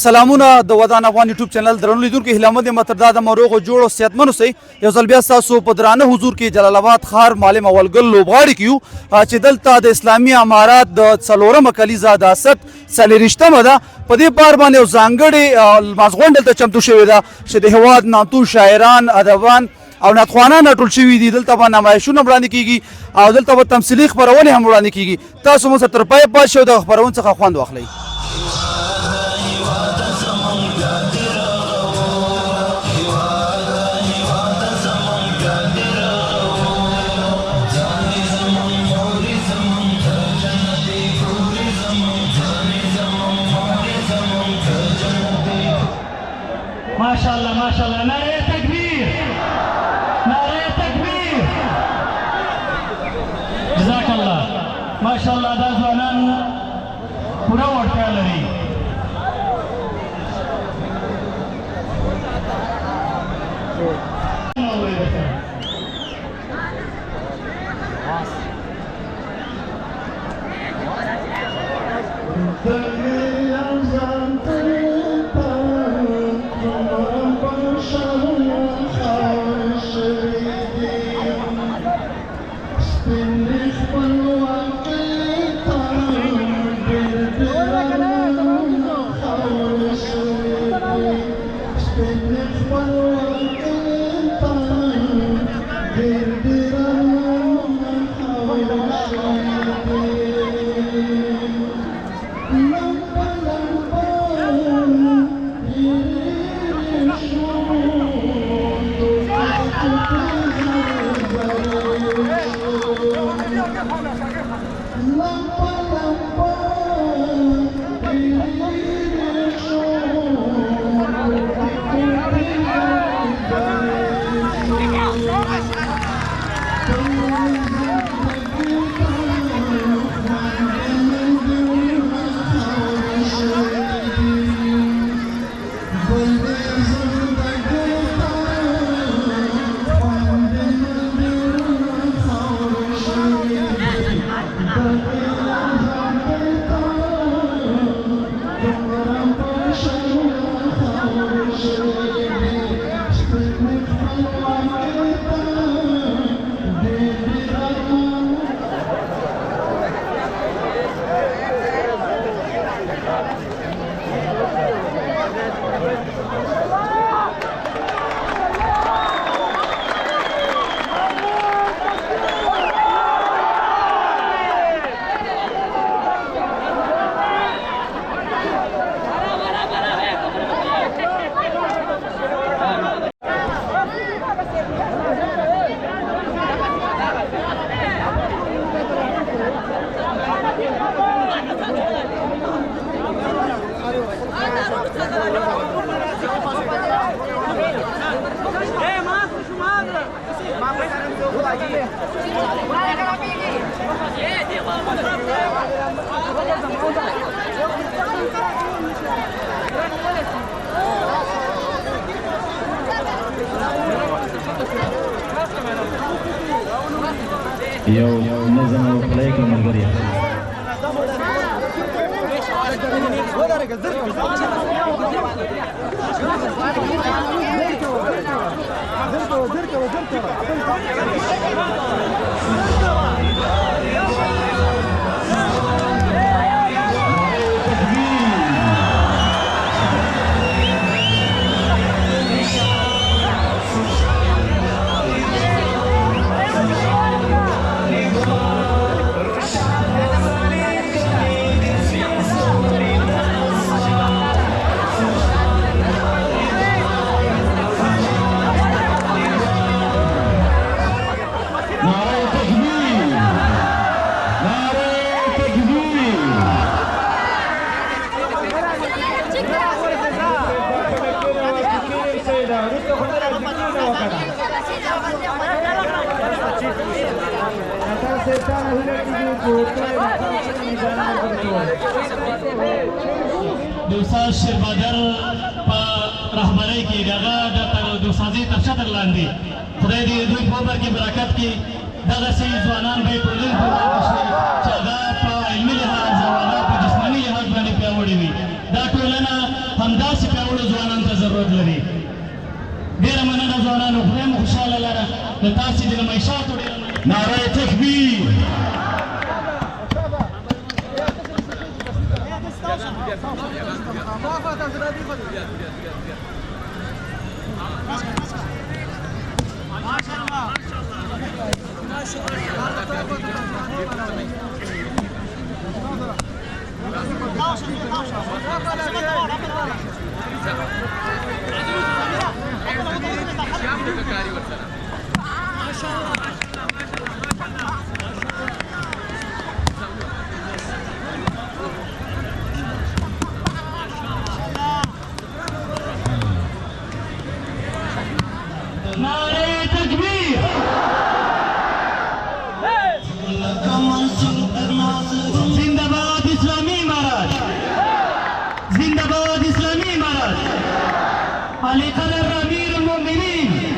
سلامونه د ودان افغان یوټیوب چینل درنو لیدونکو هیله مند یم تر دا د مروغو جوړ او صحتمن اوسئ یو ځل بیا ستاسو په درانه حضور کې جلال آباد ښار معلم اولګل لوبغاړي کې یو چې دلته د اسلامي امارات د څلورمه کلیزه د اسد څلېرویشتمه ده په دې بار باندې یو ځانګړې لمانځغونډه دلته چمتو شوې ده چې د هېواد نامتو شاعران ادبان او نعتخوانان راټول شوي دي دلته به نمایشونه وړاندې کیږي او دلته به تمثیلي خپرونې هم وړاندې کیږي تاسو مو سره تر پایه پاتې شئ او د خپرونې څخه خوند واخلئ माशाल्लाह माशाल्लाह नारे तकबीर जज़ाकल्लाह माशाल्लाह دا ځوانان پوره وړتیا لري یو نظم او پلی کړه ملګري د استاد شیربادر په رهبرۍ کې دغه د استادۍ تر چتر لاندې خدای دې دوی په عمر کې برکت کړي دغسې ځوانان به یې ټولنې ته وړاندې شي چې هغه په علمي لحاظ او هغه په جسماني لحاظ باندې پیاوړي وي دا ټولنه همداسې پیاوړو ځوانانو ته ضرورت لري ډېره مننه ځوانانو خدای مو خوشحاله لره د تاسې د نمایشاتو ډېره نعره تکبیر علي قدر امير المؤمنين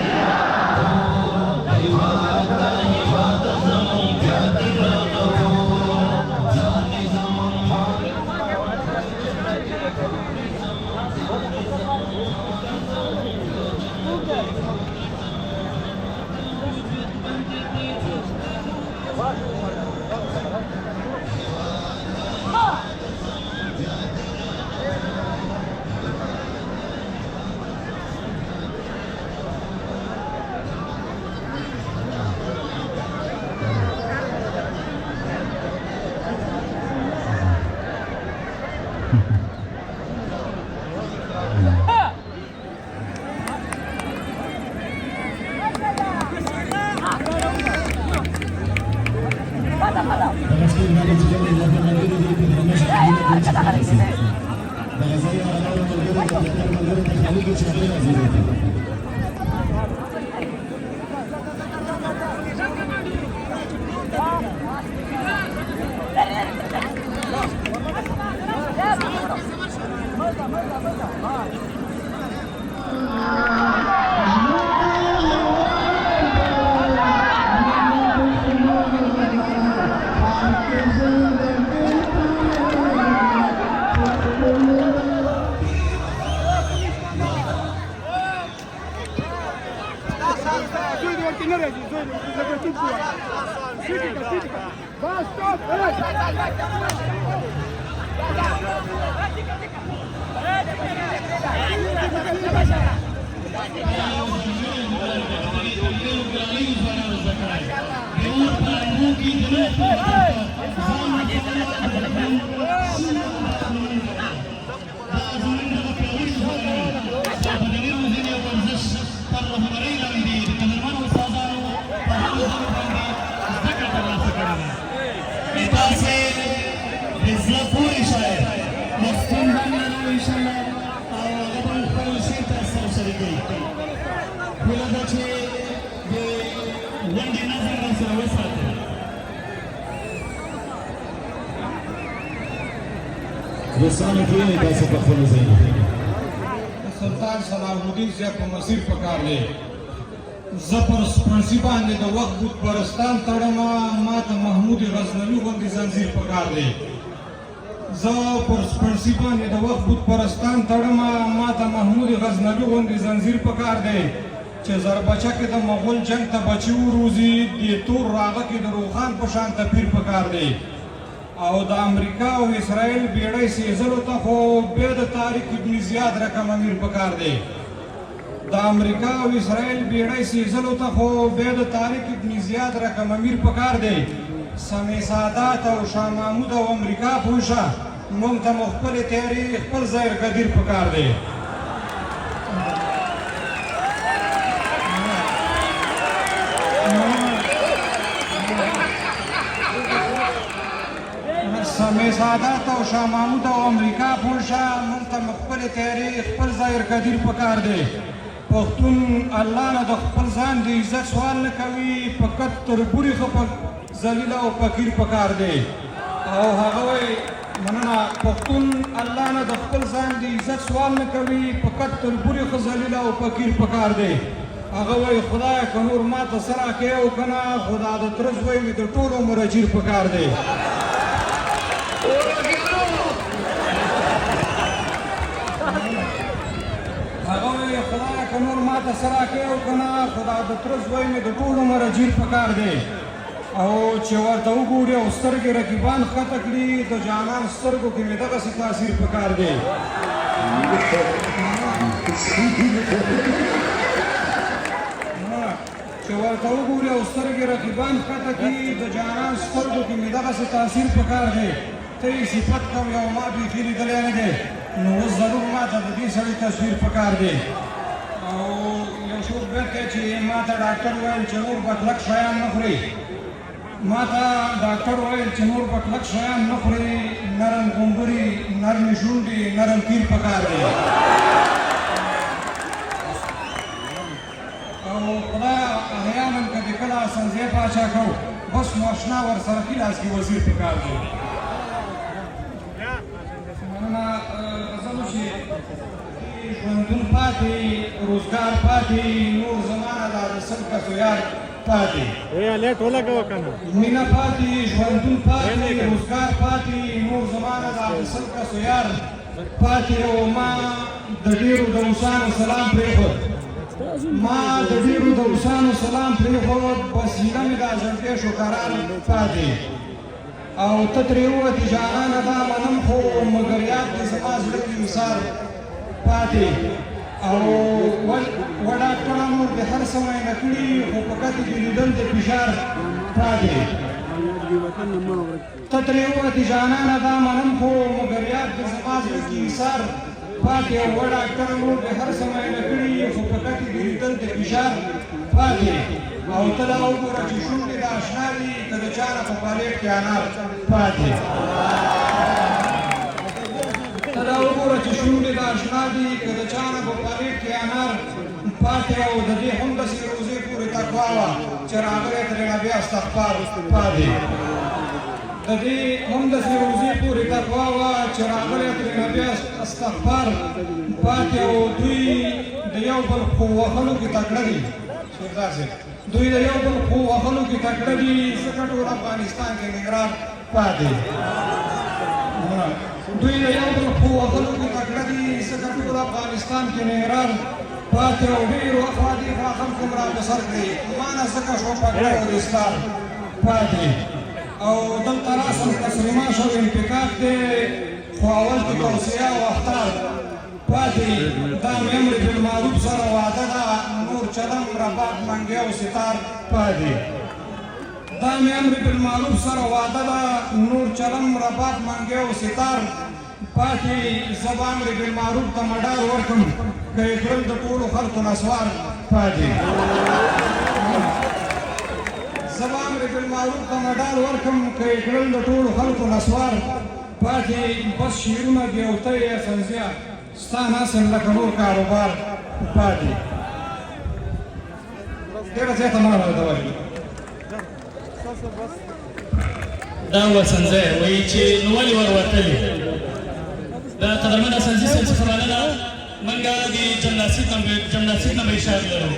سلطان صلاح الدین سے کو مسیر پکار لے زه پر سپڼسي باندې د وخت بت پرستان تړمه ما ته محمود غزنوي غوندې زنځیر پکار دی زه پر سپڼسي باندې د وخت بت پرستان تړمه ما ته محمود غزنوي غوندې زنځیر پکار دی چې زربچه کې د مغول جنگ ته بچي وروزي دې تور راغه کې د روخان په شان تپیر پکار دی او د امریکا او اسرائیل بیړۍ سیزلو ته خو بیا د طارق ابن زیاد رقم امیر پکار دی د امریکا او اسرائیل بیړۍ سیزلو ته خو بیا د طارق ابن زیاد رقم امیر پکار دی سمې سادات او شاه محمود او امریکا پوشه موږ ته مو خپلې تیارې خپل ځای غدیر پکار دی سمې سادات او شاه محمود او امریکا پوشه موږ ته مو خپلې تیارې خپل ځای غدیر پکار دی پښتون الله نه د خپل ځان د عزت سوال نه کوي فقط تربوري خپل ذلیل او فقیر پکار دی او هغه وایي مننه پښتون الله نه د خپل ځان د عزت سوال نه کوي فقط تربوري خو ذلیل او فقیر پکار دی هغه وایي خدایه که نور ما ته څه راکوې او که نه خدا د تره زوی مې د ټول عمر اجیر پکار دی هغه وایي خدایه که نور ما ته څه راکوې او که نه خدا د تره زوی مې د ټول عمر اجیر پکار دی او چې ورته وګوري او سترګې رقیبان ښکته کړي د جانان سترګو کې مې دغسې تاثیر پکار دی چې ورته وګوري او سترګې رقیبان ښکته کړي د جانان سترګو کې مې دغسې تاثیر پکار دی ته یې صفت کوم یو ما بیخي لیدلی نه دی نو اوس ضرور ما ته د دې سړي تصویر پکار دی او یو څوک بیا کوي چې ما ته ډاکټر ویل چې نور به کلک شیان نه خورئ ما ته ډاکټر ویل چې نور به کلک شیان نه خورئ نرم غومبري نرمې شونډې نرم تیر پکار دی او خدایه احیانا که دې کله سنځې پاچا کړو بس نو اشنا ورسره ښي لاس کې وزیر پکار دی مننه غزل چې ژوندون پاتې روزګار پاتې نور زمانه دا د سل کسو یار پاتې مینه پاتې ژوندون پاتې روزګار پاتې نور زمانه دا د سل کسو یار پاتې او ما د ډېرو د اوسانو سلام پرېښود ما د ډېرو د اوسانو سلام پرېښود بس هیله مې دا ژوندی شو قرار پاتې او ته ترې ووتې جانانه دا منم خو مګر یاد دې زما زړه کې وصال پاتې او و ډاکټره نور دې هر څه معاینه کړي خو په کتې کې لیدل د فشار پاتې ته ترې ووتې جانانه دا منم خو مګر یاد دې زما زړه کې وصال پاتې او و ډاکټره نور دې هر څه معاینه کړي خو په کتې کې لیدل د فشار پاتې او ته دا وګوره چې شونډې د اشنا دي که د چا نه په پالیټ کې انار پاتې ته دا وګوره چې شونډې د اشنا دي که د چا نه په پالیټ کې انار پاتې او د دې همداسې روزې پورې تقوا وه چې راغلی ترېنه بیا استغفار پاتې د دې همداسې روزې پورې تقوا وه چې راغلی ترېنه بیا استغفار پاتې او دوی د یو بل خو وهلو کې تکړه دي شیردار صاحب دوی د یو بل خو وهلو کې تکړه دي ځکه ټول افغانستان کې ننګرهار پاتې دوی د یو بل خو وهلو کې تکړه دي ځکه ټول افغانستان کې ننګرهار پاتې او ډېرو اخوا دېخوا خلکو م را په سر کړي ما نه ځکه شو پګړۍ او دستار پاتې او دلته راسم تسلیما شو انفکاک دی خو اول کې توصیه او اختار پاتې دا مې امر بالمعروف سره وعده ده نور چلم رباب منګی او ستار پاتې دا مې امر بالمعروف سره وعده ده نور چلم رباب منګی او ستار پاتې زه به امر بالمعروف ته مډال ورکړم که یې کړل د ټولو خلکو نسوار پاتې زه به امر بالمعروف ته مډال ورکړم که یې کړل د ټولو خلکو نسوار پاتې بس شعرونه دي او ته یې سنځیا ستا ناسم لکه نور کاروبار پاتې ډېره زیاته مننه درته وایم دا وسنځی وایي چې نو ولې ور وتلې د قدرمن حسنزي صاحب څخه مننه موږ د جمناستیک نه به اشاره لرو